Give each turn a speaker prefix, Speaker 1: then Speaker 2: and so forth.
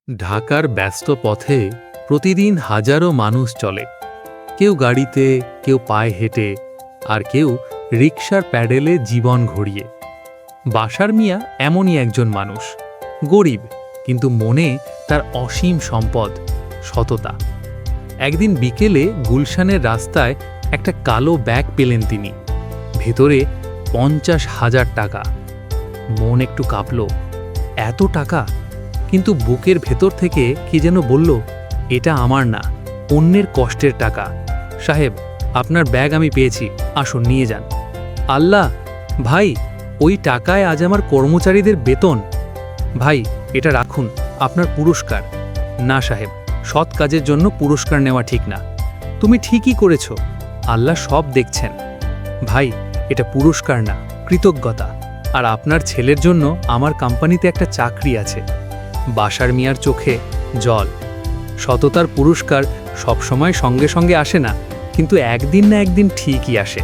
Speaker 1: ঢাকার ব্যস্ত পথে প্রতিদিন হাজারো মানুষ চলে। কেউ গাড়িতে, কেউ পায়ে হেঁটে, আর কেউ রিকশার প্যাডেলে জীবন ঘুরিয়ে। বাশার মিয়া এমনই একজন মানুষ, গরিব কিন্তু মনে তার অসীম সম্পদ, সততা। একদিন বিকেলে গুলশানের রাস্তায় একটা কালো ব্যাগ পেলেন তিনি, ভেতরে 50,000 টাকা। মন একটু কাঁপল, এত টাকা! কিন্তু বুকের ভেতর থেকে কি যেন বলল, এটা আমার না, অন্যের কষ্টের টাকা। সাহেব, আপনার ব্যাগ আমি পেয়েছি, আসুন নিয়ে যান। আল্লাহ! ভাই, ওই টাকায় আজ আমার কর্মচারীদের বেতন। ভাই, এটা রাখুন, আপনার পুরস্কার। না সাহেব, সৎ কাজের জন্য পুরস্কার নেওয়া ঠিক না। তুমি ঠিকই করেছ, আল্লাহ সব দেখছেন। ভাই, এটা পুরস্কার না, কৃতজ্ঞতা। আর আপনার ছেলের জন্য আমার কোম্পানিতে একটা চাকরি আছে। বাশার মিয়ার চোখে জল। সততার পুরস্কার সবসময় সঙ্গে সঙ্গে আসে না, কিন্তু একদিন না একদিন ঠিকই আসে।